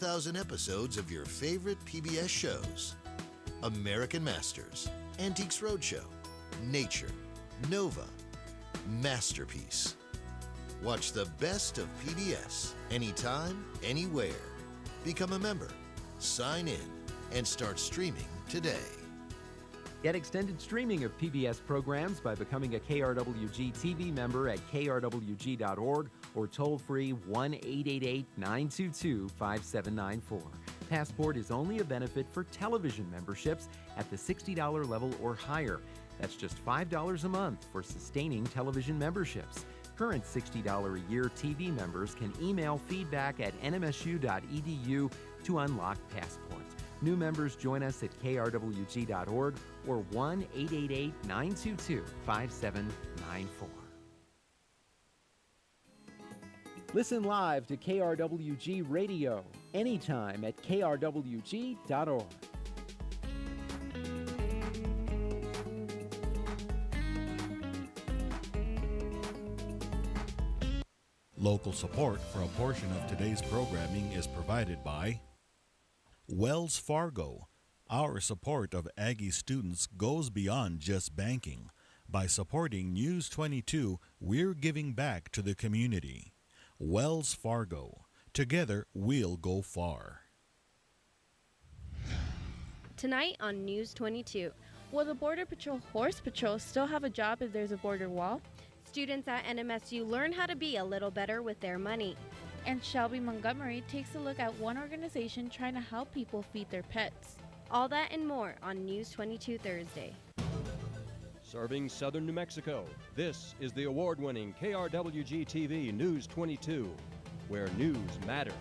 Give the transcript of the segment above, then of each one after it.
1,000 episodes of your favorite PBS shows. American Masters, Antiques Roadshow, Nature, Nova, Masterpiece. Watch the best of PBS anytime, anywhere. Become a member, sign in, and start streaming today. Get extended streaming of PBS programs by becoming a KRWG-TV member at krwg.org or toll-free 1-888-922-5794. Passport is only a benefit for television memberships at the $60 level or higher. That's just $5 a month for sustaining television memberships. Current $60 a year TV members can email feedback at nmsu.edu to unlock Passport. New members join us at krwg.org or 1-888-922-5794. Listen live to KRWG Radio anytime at krwg.org. Local support for a portion of today's programming is provided by Wells Fargo. Our support of Aggie students goes beyond just banking. By supporting News 22, we're giving back to the community. Wells Fargo. Together, we'll go far. Tonight on News 22, will the Border Patrol Horse Patrol still have a job if there's a border wall? Students at NMSU learn how to be a little better with their money. And Shelby Montgomery takes a look at one organization trying to help people feed their pets. All that and more on News 22 Thursday. Serving southern New Mexico, this is the award-winning KRWG-TV News 22, where news matters.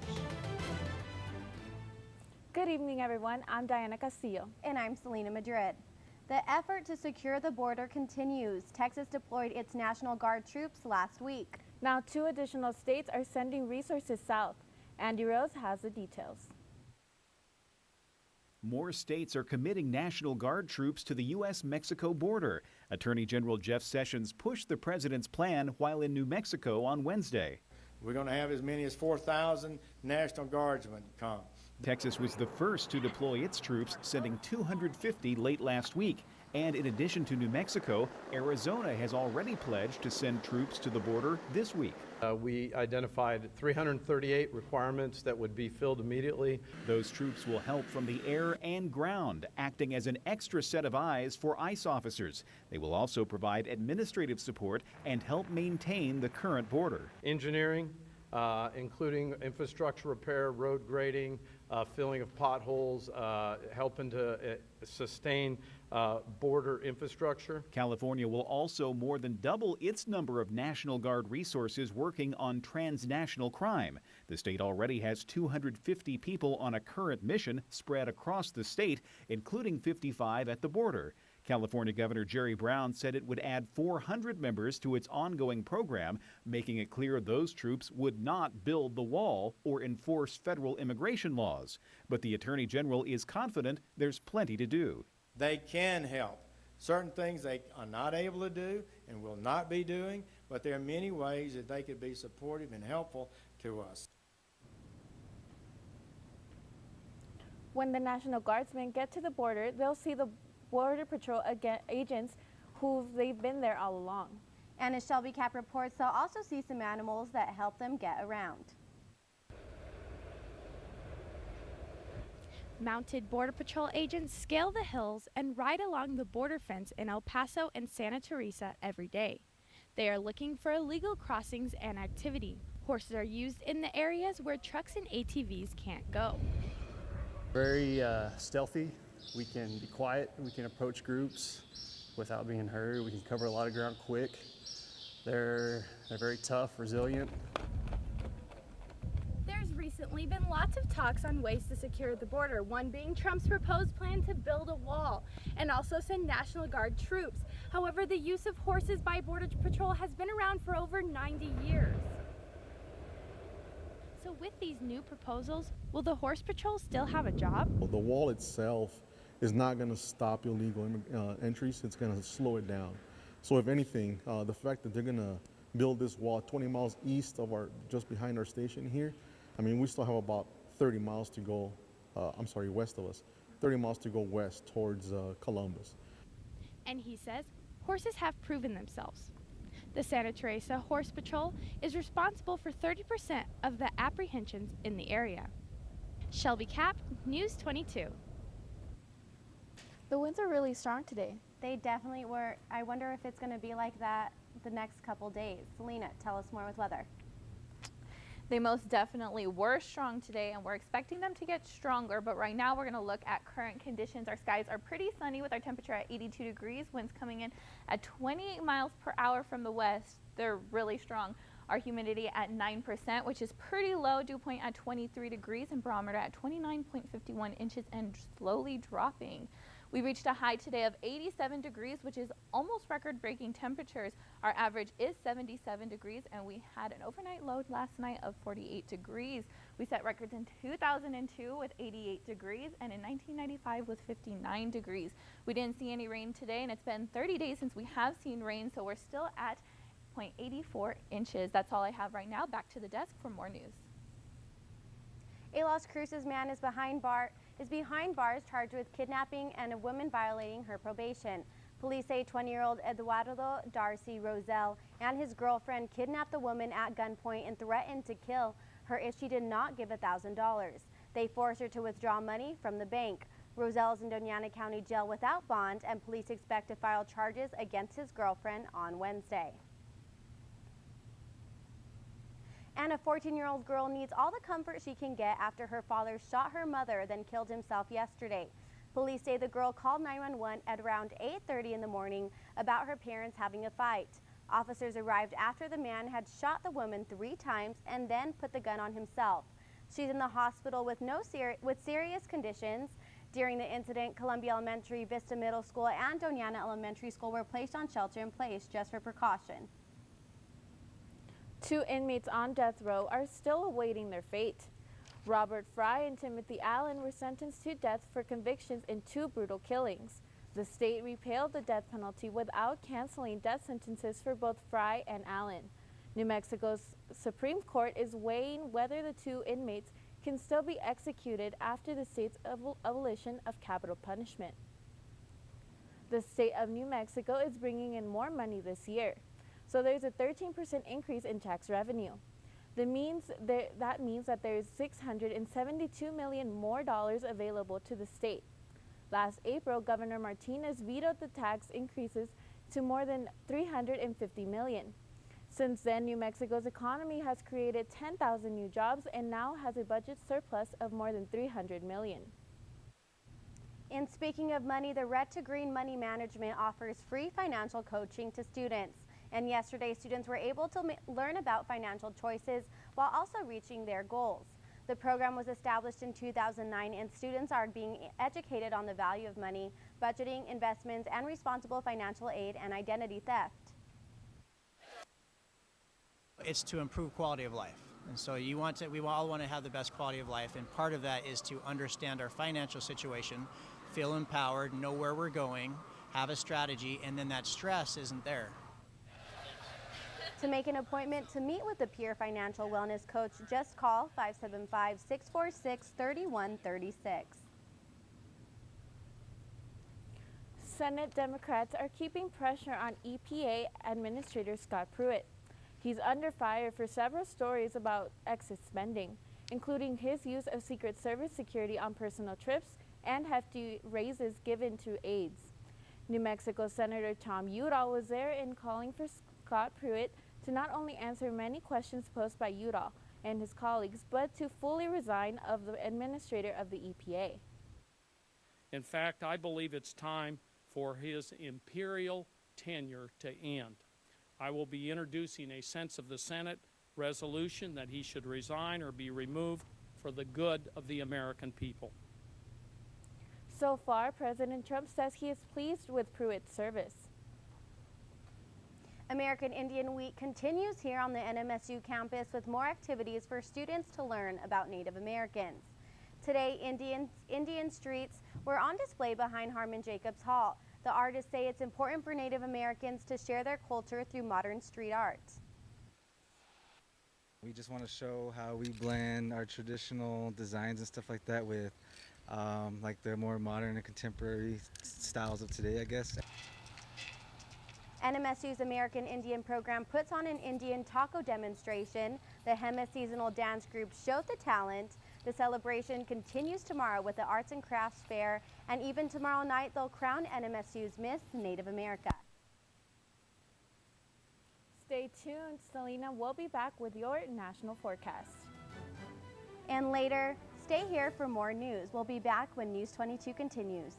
Good evening, everyone. I'm Diana Castillo. And I'm Selena Madrid. The effort to secure the border continues. Texas deployed its National Guard troops last week. Now 2 additional states are sending resources south. Andy Rose has the details. More states are committing National Guard troops to the U.S.-Mexico border. Attorney General Jeff Sessions pushed the president's plan while in New Mexico on Wednesday. We're going to have as many as 4,000 National Guardsmen come. Texas was the first to deploy its troops, sending 250 late last week. And in addition to New Mexico, Arizona has already pledged to send troops to the border this week. We identified 338 requirements that would be filled immediately. Those troops will help from the air and ground, acting as an extra set of eyes for ICE officers. They will also provide administrative support and help maintain the current border. Engineering, including infrastructure repair, road grading, filling of potholes, helping to sustain border infrastructure. California will also more than double its number of National Guard resources working on transnational crime. The state already has 250 people on a current mission spread across the state, including 55 at the border. California Governor Jerry Brown said it would add 400 members to its ongoing program, making it clear those troops would not build the wall or enforce federal immigration laws. But the Attorney General is confident there's plenty to do. They can help. Certain things they are not able to do and will not be doing, but there are many ways that they could be supportive and helpful to us. When the National Guardsmen get to the border, they'll see the Border Patrol agents they've been there all along. And as Shelby Cap reports, they'll also see some animals that help them get around. Mounted Border Patrol agents scale the hills and ride along the border fence in El Paso and Santa Teresa every day. They are looking for illegal crossings and activity. Horses are used in the areas where trucks and ATVs can't go. Very stealthy. We can be quiet. We can approach groups without being heard. We can cover a lot of ground quick. They're very tough, resilient. There's recently been lots of talks on ways to secure the border, one being Trump's proposed plan to build a wall and also send National Guard troops. However, the use of horses by Border Patrol has been around for over 90 years. So with these new proposals, will the Horse Patrol still have a job? Well, the wall itself is not going to stop illegal entries. It's going to slow it down. So if anything, the fact that they're going to build this wall 20 miles east of just behind our station here, I mean, we still have about 30 miles to go, west of us, 30 miles to go west towards Columbus. And he says horses have proven themselves. The Santa Teresa Horse Patrol is responsible for 30% of the apprehensions in the area. Shelby Cap, News 22. The winds are really strong today. They definitely were. I wonder if it's going to be like that the next couple days. Selena, tell us more with weather. They most definitely were strong today, and we're expecting them to get stronger, but right now we're going to look at current conditions. Our skies are pretty sunny with our temperature at 82 degrees, winds coming in at 28 miles per hour from the west. They're really strong. Our humidity at 9%, which is pretty low, dew point at 23 degrees, and barometer at 29.51 inches and slowly dropping. We reached a high today of 87 degrees, which is almost record-breaking temperatures. Our average is 77 degrees, and we had an overnight low last night of 48 degrees. We set records in 2002 with 88 degrees, and in 1995 with 59 degrees. We didn't see any rain today, and it's been 30 days since we have seen rain, so we're still at 0.84 inches. That's all I have right now. Back to the desk for more news. A Las Cruces man is behind bars charged with kidnapping and a woman violating her probation. Police say 20-year-old Eduardo Darcy Rosell and his girlfriend kidnapped the woman at gunpoint and threatened to kill her if she did not give $1,000. They forced her to withdraw money from the bank. Rosell is in Doñana County Jail without bond, and police expect to file charges against his girlfriend on Wednesday. And a 14-year-old girl needs all the comfort she can get after her father shot her mother, then killed himself yesterday. Police say the girl called 911 at around 8:30 in the morning about her parents having a fight. Officers arrived after the man had shot the woman 3 times and then put the gun on himself. She's in the hospital with serious conditions. During the incident, Columbia Elementary, Vista Middle School, and Doñana Elementary School were placed on shelter-in-place just for precaution. 2 inmates on death row are still awaiting their fate. Robert Fry and Timothy Allen were sentenced to death for convictions in 2 brutal killings. The state repealed the death penalty without canceling death sentences for both Fry and Allen. New Mexico's Supreme Court is weighing whether the 2 inmates can still be executed after the state's abolition of capital punishment. The state of New Mexico is bringing in more money this year. So there's a 13% increase in tax revenue. That means that there's $672 million more dollars available to the state. Last April, Governor Martinez vetoed the tax increases to more than $350 million. Since then, New Mexico's economy has created 10,000 new jobs and now has a budget surplus of more than $300 million. And speaking of money, the Red to Green Money Management offers free financial coaching to students. And yesterday, students were able to learn about financial choices while also reaching their goals. The program was established in 2009, and students are being educated on the value of money, budgeting, investments, and responsible financial aid and identity theft. It's to improve quality of life. And so we all want to have the best quality of life, and part of that is to understand our financial situation, feel empowered, know where we're going, have a strategy, and then that stress isn't there. To make an appointment to meet with a peer financial wellness coach, just call 575-646-3136. Senate Democrats are keeping pressure on EPA Administrator Scott Pruitt. He's under fire for several stories about excess spending, including his use of Secret Service security on personal trips and hefty raises given to aides. New Mexico Senator Tom Udall was there in calling for Scott Pruitt to not only answer many questions posed by Udall and his colleagues, but to fully resign as the administrator of the EPA. In fact, I believe it's time for his imperial tenure to end. I will be introducing a sense of the Senate resolution that he should resign or be removed for the good of the American people. So far, President Trump says he is pleased with Pruitt's service. American Indian Week continues here on the NMSU campus with more activities for students to learn about Native Americans. Today, Indian streets were on display behind Harmon Jacobs Hall. The artists say it's important for Native Americans to share their culture through modern street art. We just want to show how we blend our traditional designs and stuff like that with like the more modern and contemporary styles of today, I guess. NMSU's American Indian program puts on an Indian taco demonstration. The Hema seasonal dance group showed the talent. The celebration continues tomorrow with the Arts and Crafts Fair, and even tomorrow night they'll crown NMSU's Miss Native America. Stay tuned. Selena will be back with your national forecast. And later, stay here for more news. We'll be back when News 22 continues.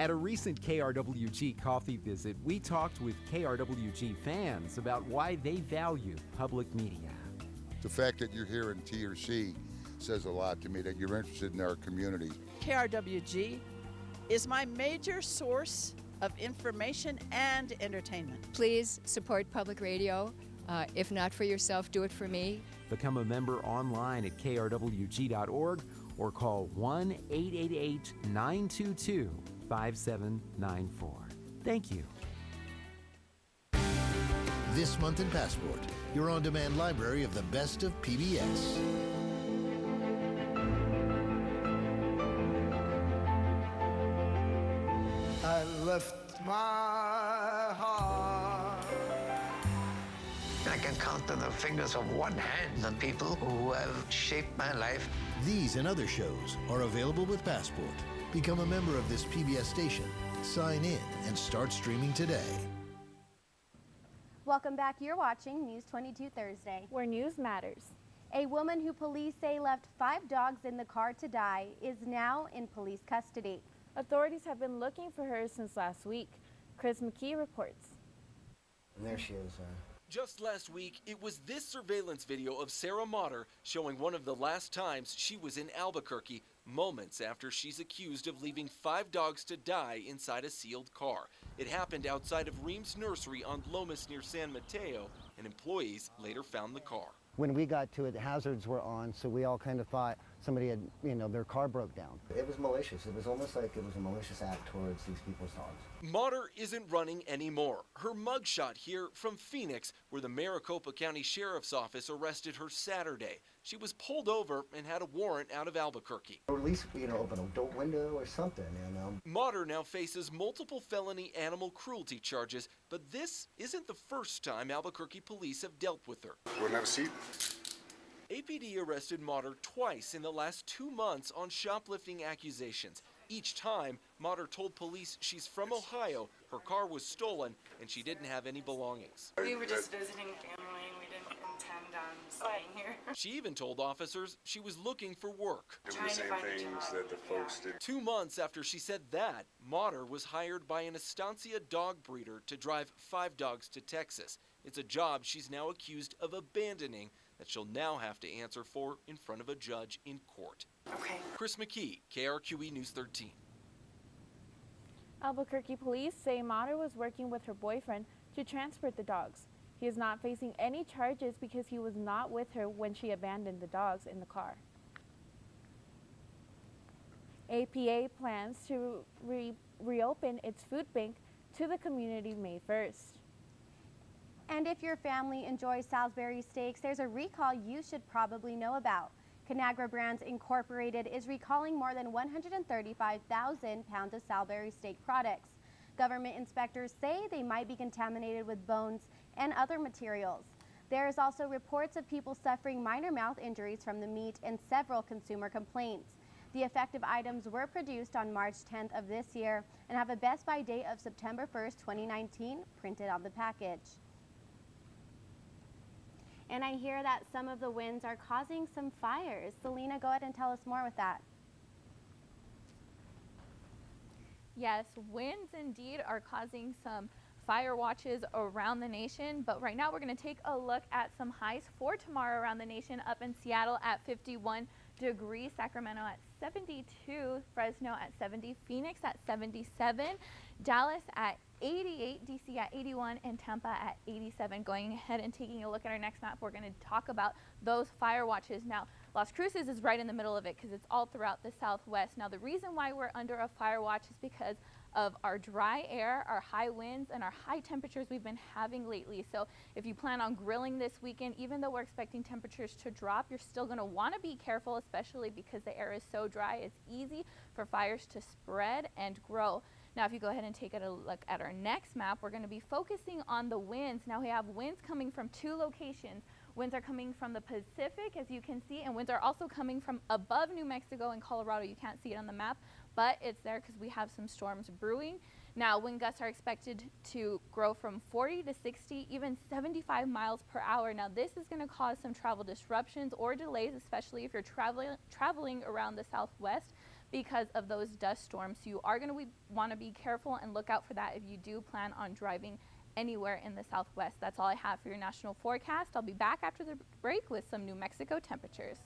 At a recent KRWG coffee visit, we talked with KRWG fans about why they value public media. The fact that you're here in T or C says a lot to me, that you're interested in our community. KRWG is my major source of information and entertainment. Please support public radio. If not for yourself, do it for me. Become a member online at krwg.org or call 1-888-922-5794. Thank you. This month in Passport, your on-demand library of the best of PBS. I left my heart. I can count on the fingers of one hand the people who have shaped my life. These and other shows are available with Passport. Become a member of this PBS station, sign in, and start streaming today. Welcome back. You're watching News 22 Thursday, where news matters. A woman who police say left 5 dogs in the car to die is now in police custody. Authorities have been looking for her since last week. Chris McKee reports. And there she is. Just last week, it was this surveillance video of Sarah Marters showing one of the last times she was in Albuquerque, moments after she's accused of leaving 5 dogs to die inside a sealed car. It happened outside of Reams Nursery on Lomas near San Mateo, and employees later found the car. When we got to it, the hazards were on, so we all kind of thought somebody had, their car broke down. It was malicious. It was almost like it was a malicious act towards these people's dogs. Marters isn't running anymore. Her mugshot here from Phoenix, where the Maricopa County Sheriff's Office arrested her Saturday. She was pulled over and had a warrant out of Albuquerque. Or at least, open a door window or something, Marters now faces multiple felony animal cruelty charges, but this isn't the first time Albuquerque police have dealt with her. Wouldn't have a seat. APD arrested Marters twice in the last 2 months on shoplifting accusations. Each time, Marters told police she's from Ohio, her car was stolen, and she didn't have any belongings. We were just visiting family. We didn't intend on staying here. She even told officers she was looking for work. Doing the same things that the folks did. 2 months after she said that, Marters was hired by an Estancia dog breeder to drive 5 dogs to Texas. It's a job she's now accused of abandoning that she'll now have to answer for in front of a judge in court. Okay. Chris McKee, KRQE News 13. Albuquerque police say Marters was working with her boyfriend to transport the dogs. He is not facing any charges because he was not with her when she abandoned the dogs in the car. APA plans to reopen its food bank to the community May 1st. And if your family enjoys Salisbury steaks, there's a recall you should probably know about. Conagra Brands Incorporated is recalling more than 135,000 pounds of Salisbury steak products. Government inspectors say they might be contaminated with bones and other materials. There is also reports of people suffering minor mouth injuries from the meat and several consumer complaints. The affected items were produced on March 10th of this year and have a best by date of September 1st, 2019 printed on the package. And I hear that some of the winds are causing some fires. Selena, go ahead and tell us more with that. Yes, winds indeed are causing some fire watches around the nation, but right now we're going to take a look at some highs for tomorrow around the nation. Up in Seattle at 51 degrees, Sacramento at 72, Fresno at 70, Phoenix at 77, Dallas at 88, DC at 81, and Tampa at 87. Going ahead and taking a look at our next map, we're going to talk about those fire watches. Now, Las Cruces is right in the middle of it because it's all throughout the southwest. Now, the reason why we're under a fire watch is because of our dry air, our high winds, and our high temperatures we've been having lately. So if you plan on grilling this weekend, even though we're expecting temperatures to drop, you're still going to want to be careful, especially because the air is so dry. It's easy for fires to spread and grow. Now, if you go ahead and take a look at our next map, we're going to be focusing on the winds. Now, we have winds coming from two locations. Winds are coming from the Pacific, as you can see, and winds are also coming from above New Mexico and Colorado. You can't see it on the map, but it's there because we have some storms brewing. Now, wind gusts are expected to grow from 40 to 60, even 75 miles per hour. Now, this is going to cause some travel disruptions or delays, especially if you're traveling around the southwest because of those dust storms. So you are going to want to be careful and look out for that if you do plan on driving anywhere in the southwest. That's all I have for your national forecast. I'll be back after the break with some New Mexico temperatures.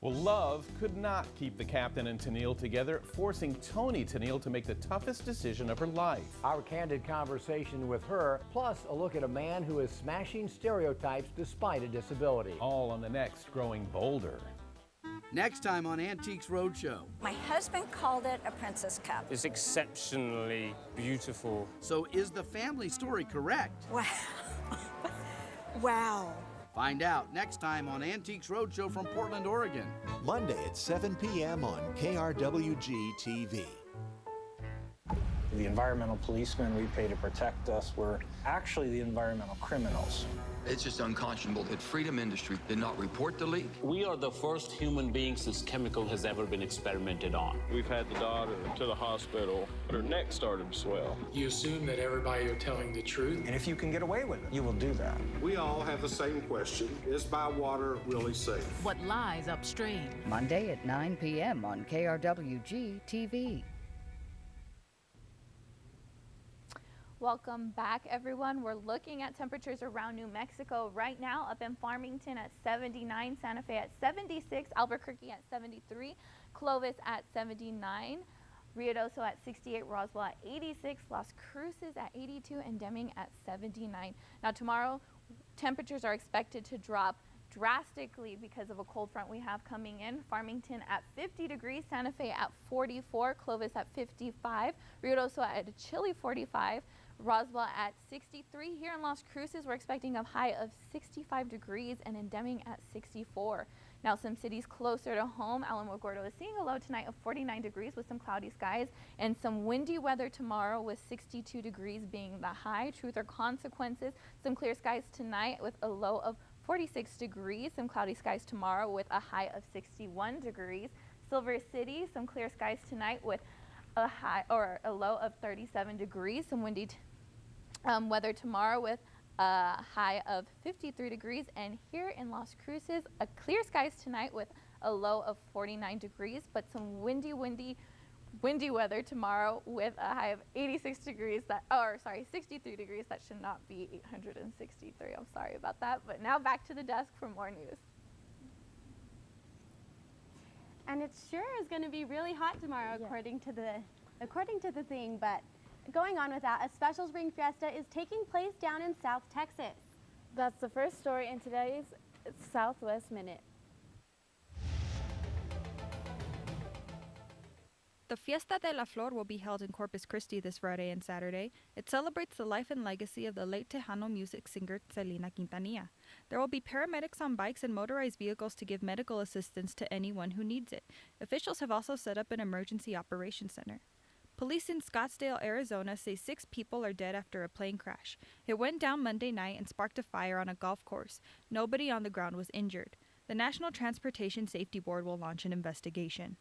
Well, love could not keep the captain and Tennille together, forcing Toni Tennille to make the toughest decision of her life. Our candid conversation with her, plus a look at a man who is smashing stereotypes despite a disability. All on the next Growing Bolder. Next time on Antiques Roadshow. My husband called it a princess cup. It's exceptionally beautiful. So is the family story correct? Wow. Wow. Find out next time on Antiques Roadshow from Portland, Oregon. Monday at 7 p.m. on KRWG-TV. The environmental policemen we pay to protect us were actually the environmental criminals. It's just unconscionable that Freedom Industry did not report the leak. We are the first human beings this chemical has ever been experimented on. We've had the daughter to the hospital, but her neck started to swell. You assume that everybody are telling the truth. And if you can get away with it, you will do that. We all have the same question. Is Bywater really safe? What lies upstream? Monday at 9 p.m. on KRWG-TV. Welcome back, everyone. We're looking at temperatures around New Mexico right now. Up in Farmington at 79, Santa Fe at 76, Albuquerque at 73, Clovis at 79, Ruidoso at 68, Roswell at 86, Las Cruces at 82, and Deming at 79. Now tomorrow, temperatures are expected to drop drastically because of a cold front we have coming in. Farmington at 50 degrees, Santa Fe at 44, Clovis at 55, Ruidoso at a chilly 45, Roswell at 63. Here in Las Cruces, we're expecting a high of 65 degrees, and in Deming at 64. Now, some cities closer to home, Alamogordo is seeing a low tonight of 49 degrees with some cloudy skies and some windy weather tomorrow with 62 degrees being the high. Truth or Consequences, some clear skies tonight with a low of 46 degrees, some cloudy skies tomorrow with a high of 61 degrees. Silver City, some clear skies tonight with a high or a low of 37 degrees, some windy weather tomorrow with a high of 53 degrees. And here in Las Cruces, a clear skies tonight with a low of 49 degrees, but some windy weather tomorrow with a high of 86 degrees, 63 degrees. That should not be 863. I'm sorry about that. But now back to the desk for more news. And it sure is going to be really hot tomorrow, according to the thing. But going on with that, a special spring fiesta is taking place down in South Texas. That's the first story in today's Southwest Minute. The Fiesta de la Flor will be held in Corpus Christi this Friday and Saturday. It celebrates the life and legacy of the late Tejano music singer Celina Quintanilla. There will be paramedics on bikes and motorized vehicles to give medical assistance to anyone who needs it. Officials have also set up an emergency operations center. Police in Scottsdale, Arizona say 6 people are dead after a plane crash. It went down Monday night and sparked a fire on a golf course. Nobody on the ground was injured. The National Transportation Safety Board will launch an investigation.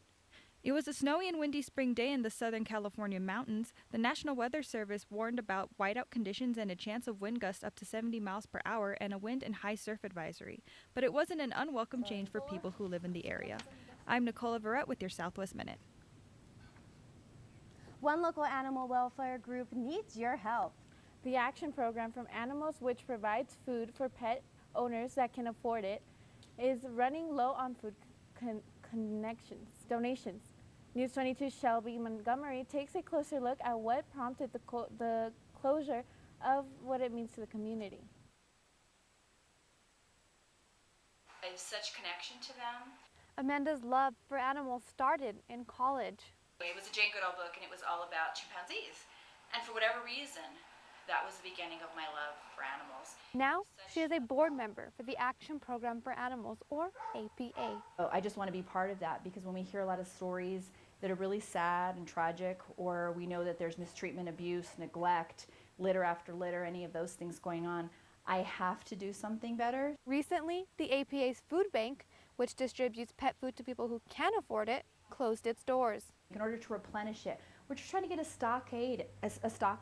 It was a snowy and windy spring day in the Southern California mountains. The National Weather Service warned about whiteout conditions and a chance of wind gusts up to 70 miles per hour and a wind and high surf advisory. But it wasn't an unwelcome change for people who live in the area. I'm Nicola Verrett with your Southwest Minute. One local animal welfare group needs your help. The Action Program from Animals, which provides food for pet owners that can afford it, is running low on food donations. News 22's Shelby Montgomery takes a closer look at what prompted the closure of what it means to the community. I have such connection to them. Amanda's love for animals started in college. It was a Jane Goodall book, and it was all about chimpanzees. And for whatever reason, that was the beginning of my love for animals. Now, she is a board member for the Action Program for Animals, or APA. I just want to be part of that, because when we hear a lot of stories that are really sad and tragic, or we know that there's mistreatment, abuse, neglect, litter after litter, any of those things going on, I have to do something better. Recently, the APA's food bank, which distributes pet food to people who can't afford it, closed its doors. In order to replenish it, we're just trying to get a stock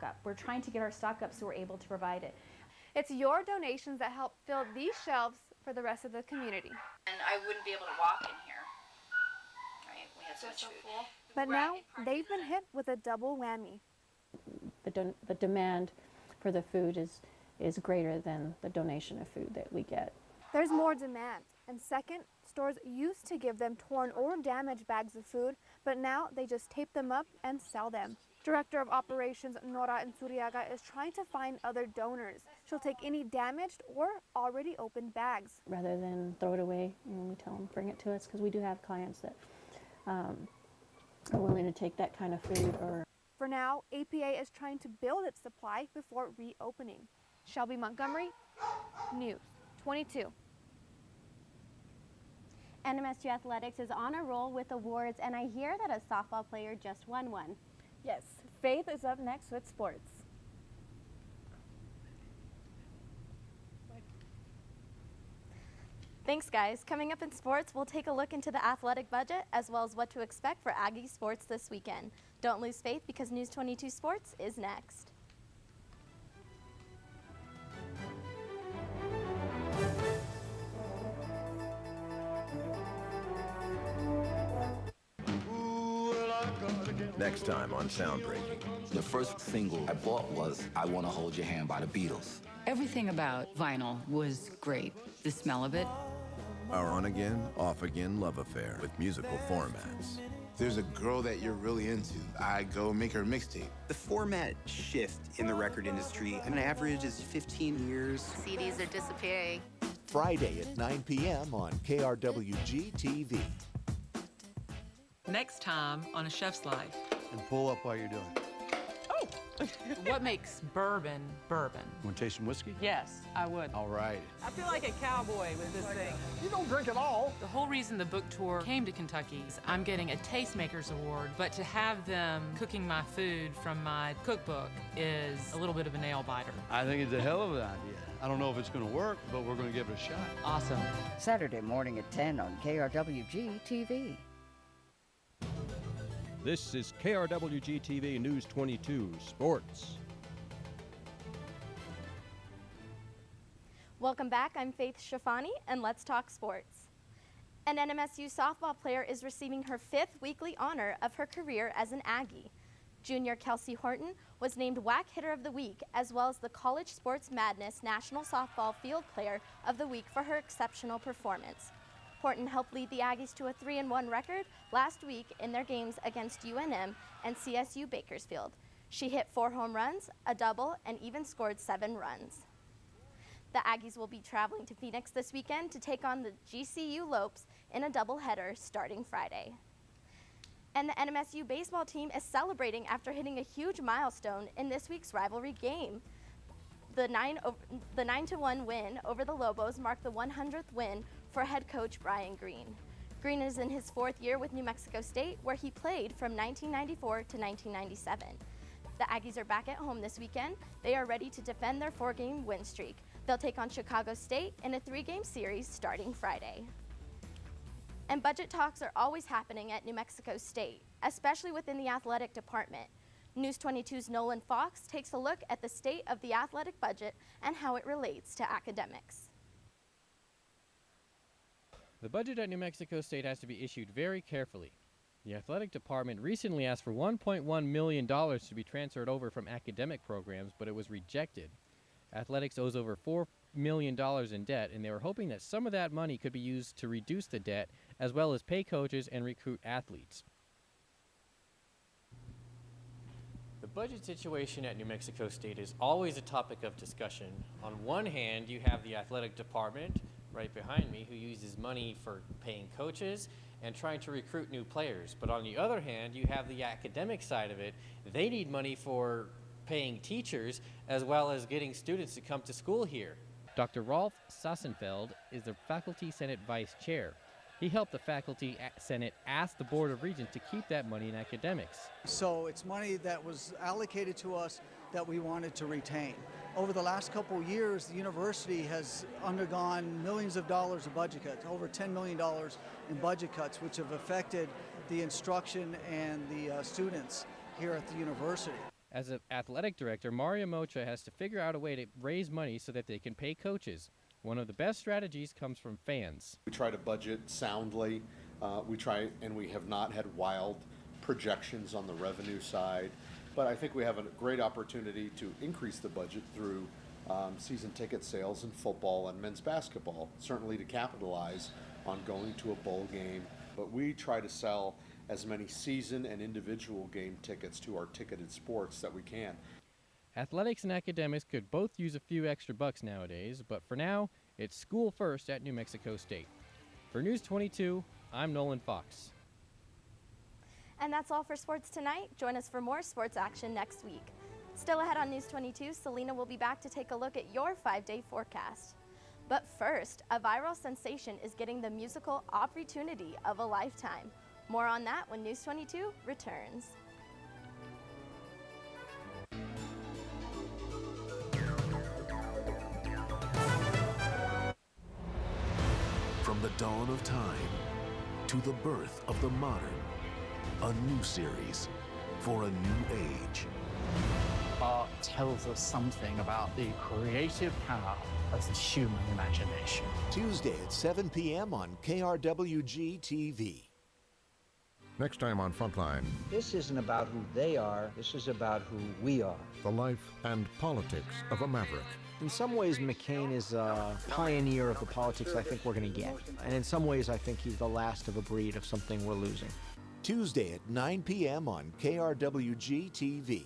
up. We're trying to get our stock up so we're able to provide it. It's your donations that help fill these shelves for the rest of the community. And I wouldn't be able to walk in here, right? We had so much food. Cool. But now, they've been hit with a double whammy. The demand for the food is greater than the donation of food that we get. There's more demand. And second, stores used to give them torn or damaged bags of food, but now they just tape them up and sell them. Director of Operations Nora Nsuriaga is trying to find other donors. She'll take any damaged or already opened bags. Rather than throw it away, we tell them bring it to us, because we do have clients that are willing to take that kind of food. For now, APA is trying to build its supply before reopening. Shelby Montgomery, News 22. NMSU Athletics is on a roll with awards, and I hear that a softball player just won one. Yes, Faith is up next with sports. Thanks, guys. Coming up in sports, we'll take a look into the athletic budget as well as what to expect for Aggie sports this weekend. Don't lose faith, because News 22 Sports is next. Next time on Soundbreaking. The first single I bought was I Want to Hold Your Hand by the Beatles. Everything about vinyl was great. The smell of it. Our on-again, off-again love affair with musical formats. There's a girl that you're really into. I go make her mixtape. The format shift in the record industry, on average, is 15 years. CDs are disappearing. Friday at 9 p.m. on KRWG-TV. Next time on A Chef's Life. And pull up while you're doing it. Oh! What makes bourbon bourbon? Want to taste some whiskey? Yes, I would. All right. I feel like a cowboy with this thing. You don't drink at all. The whole reason the book tour came to Kentucky is I'm getting a Tastemakers Award, but to have them cooking my food from my cookbook is a little bit of a nail biter. I think it's a hell of an idea. I don't know if it's going to work, but we're going to give it a shot. Awesome. Saturday morning at 10 on KRWG-TV. This is KRWG-TV News 22 Sports. Welcome back. I'm Faith Shafani, and let's talk sports. An NMSU softball player is receiving her 5th weekly honor of her career as an Aggie. Junior Kelsey Horton was named WAC Hitter of the Week, as well as the College Sports Madness National Softball Field Player of the Week for her exceptional performance. Horton helped lead the Aggies to a 3-1 record last week in their games against UNM and CSU Bakersfield. She hit 4 home runs, a double, and even scored 7 runs. The Aggies will be traveling to Phoenix this weekend to take on the GCU Lopes in a doubleheader starting Friday. And the NMSU baseball team is celebrating after hitting a huge milestone in this week's rivalry game. The 9-1 win over the Lobos marked the 100th win for head coach Brian Green. Green is in his 4th year with New Mexico State, where he played from 1994 to 1997. The Aggies are back at home this weekend. They are ready to defend their 4-game win streak. They'll take on Chicago State in a 3-game series starting Friday. And budget talks are always happening at New Mexico State, especially within the athletic department. News 22's Nolan Fox takes a look at the state of the athletic budget and how it relates to academics. The budget at New Mexico State has to be issued very carefully. The athletic department recently asked for $1.1 million to be transferred over from academic programs, but it was rejected. Athletics owes over $4 million in debt, and they were hoping that some of that money could be used to reduce the debt, as well as pay coaches and recruit athletes. budget situation at New Mexico State is always a topic of discussion. On one hand, you have the athletic department right behind me who uses money for paying coaches and trying to recruit new players. But on the other hand, you have the academic side of it. They need money for paying teachers as well as getting students to come to school here. Dr. Rolf Sassenfeld is the Faculty Senate Vice Chair. He helped the Faculty Senate ask the Board of Regents to keep that money in academics. So it's money that was allocated to us that we wanted to retain. Over the last couple of years, the university has undergone millions of dollars of budget cuts, over $10 million in budget cuts, which have affected the instruction and the students here at the university. As an athletic director, Maria Mocha has to figure out a way to raise money so that they can pay coaches. One of the best strategies comes from fans. We try to budget soundly. We have not had wild projections on the revenue side. But I think we have a great opportunity to increase the budget through season ticket sales in football and men's basketball, certainly to capitalize on going to a bowl game. But we try to sell as many season and individual game tickets to our ticketed sports that we can. Athletics and academics could both use a few extra bucks nowadays, but for now, it's school first at New Mexico State. For News 22, I'm Nolan Fox. And that's all for sports tonight. Join us for more sports action next week. Still ahead on News 22, Selena will be back to take a look at your 5-day forecast. But first, a viral sensation is getting the musical opportunity of a lifetime. More on that when News 22 returns. From the dawn of time to the birth of the modern, a new series for a new age. Art tells us something about the creative power of the human imagination. Tuesday at 7 p.m. on KRWG-TV. Next time on Frontline. This isn't about who they are, this is about who we are. The life and politics of a maverick. In some ways, McCain is a pioneer of the politics I think we're going to get. And in some ways, I think he's the last of a breed of something we're losing. Tuesday at 9 p.m. on KRWG-TV.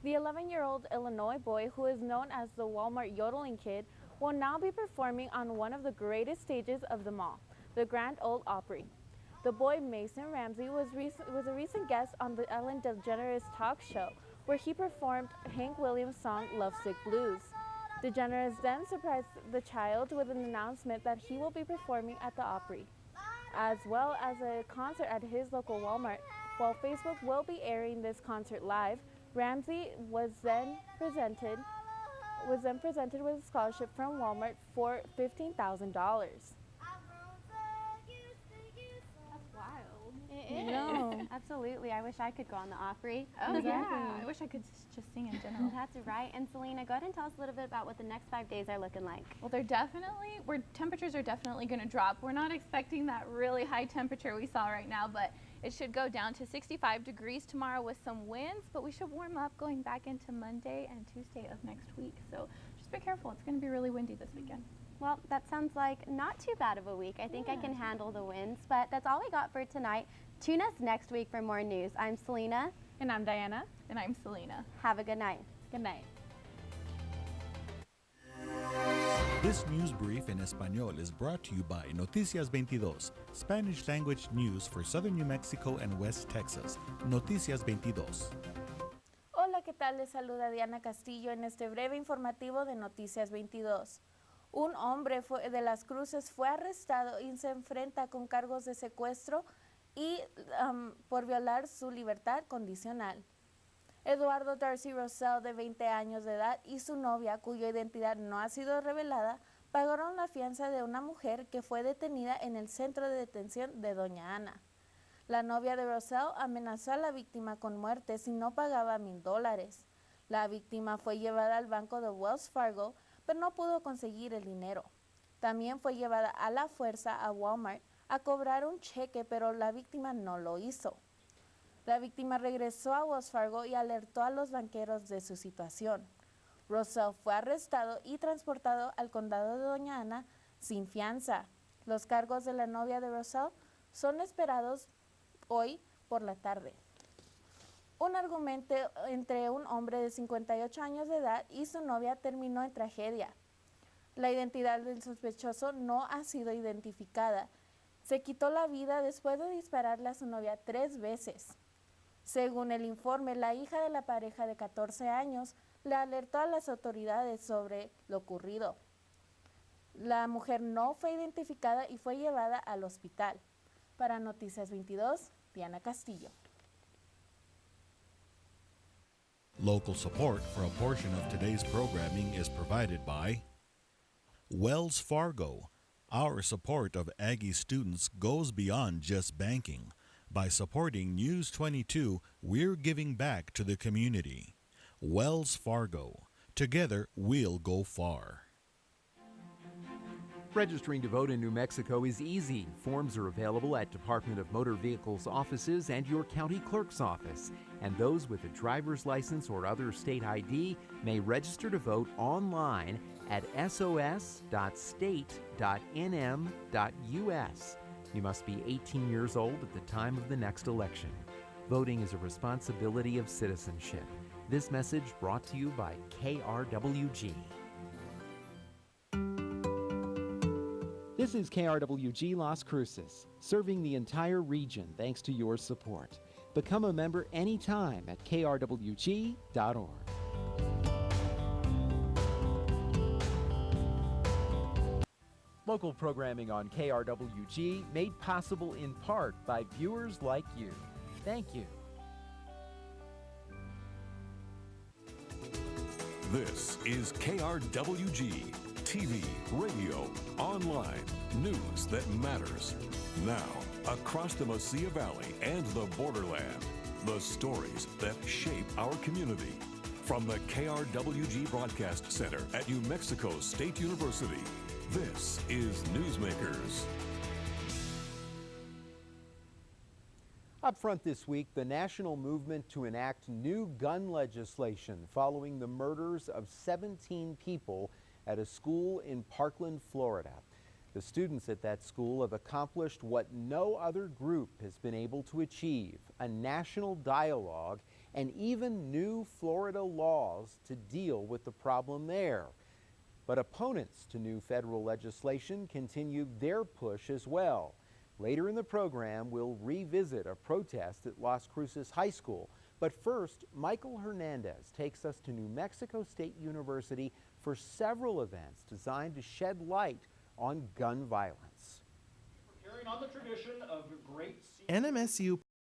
The 11-year-old Illinois boy, who is known as the Walmart Yodeling Kid, will now be performing on one of the greatest stages of them all, the Grand Ole Opry. The boy, Mason Ramsey, was a recent guest on the Ellen DeGeneres talk show, where he performed Hank Williams' song Lovesick Blues. DeGeneres then surprised the child with an announcement that he will be performing at the Opry, as well as a concert at his local Walmart. While Facebook will be airing this concert live, Ramsey was then presented with a scholarship from Walmart for $15,000. It is. Absolutely. I wish I could go on the Opry. Oh, yeah. I wish I could just sing in general. That's right. And Selena, go ahead and tell us a little bit about what the next 5 days are looking like. Well, temperatures are definitely going to drop. We're not expecting that really high temperature we saw right now, but it should go down to 65 degrees tomorrow with some winds, but we should warm up going back into Monday and Tuesday of next week. So just be careful. It's going to be really windy this weekend. Well, that sounds like not too bad of a week. I think I can handle the winds, but that's all we got for tonight. Tune us next week for more news. I'm Selena. And I'm Diana. And I'm Selena. Have a good night. Good night. This news brief in Espanol is brought to you by Noticias 22, Spanish language news for southern New Mexico and West Texas. Noticias 22. Hola, ¿qué tal? Les saluda Diana Castillo en este breve informativo de Noticias 22. Un hombre de Las Cruces fue arrestado y se enfrenta con cargos de secuestro y por violar su libertad condicional. Eduardo Darcy Rosell, de 20 años de edad, y su novia, cuya identidad no ha sido revelada, pagaron la fianza de una mujer que fue detenida en el centro de detención de Doña Ana. La novia de Rosell amenazó a la víctima con muerte si no pagaba $1,000. La víctima fue llevada al banco de Wells Fargo, pero no pudo conseguir el dinero. También fue llevada a la fuerza a Walmart a cobrar un cheque, pero la víctima no lo hizo. La víctima regresó a Wells Fargo y alertó a los banqueros de su situación. Rosell fue arrestado y transportado al condado de Doña Ana sin fianza. Los cargos de la novia de Rosell son esperados hoy por la tarde. Un argumento entre un hombre de 58 años de edad y su novia terminó en tragedia. La identidad del sospechoso no ha sido identificada. Se quitó la vida después de dispararle a su novia 3 veces. Según el informe, la hija de la pareja de 14 años le alertó a las autoridades sobre lo ocurrido. La mujer no fue identificada y fue llevada al hospital. Para Noticias 22, Diana Castillo. Local support for a portion of today's programming is provided by Wells Fargo. Our support of Aggie students goes beyond just banking. By supporting News22, we're giving back to the community. Wells Fargo. Together, we'll go far. Registering to vote in New Mexico is easy. Forms are available at Department of Motor Vehicles offices and your county clerk's office. And those with a driver's license or other state ID may register to vote online at sos.state.nm.us. You must be 18 years old at the time of the next election. Voting is a responsibility of citizenship. This message brought to you by KRWG. This is KRWG Las Cruces, serving the entire region thanks to your support. Become a member anytime at krwg.org. Local programming on KRWG made possible in part by viewers like you. Thank you. This is KRWG TV, radio, online, news that matters. Now, across the Mesilla Valley and the borderland, the stories that shape our community. From the KRWG Broadcast Center at New Mexico State University, this is Newsmakers. Up front this week, the national movement to enact new gun legislation following the murders of 17 people at a school in Parkland, Florida. The students at that school have accomplished what no other group has been able to achieve: a national dialogue and even new Florida laws to deal with the problem there. But opponents to new federal legislation continue their push as well. Later in the program, we'll revisit a protest at Las Cruces High School. But first, Michael Hernandez takes us to New Mexico State University for several events designed to shed light on gun violence. Carrying on the tradition of great NMSU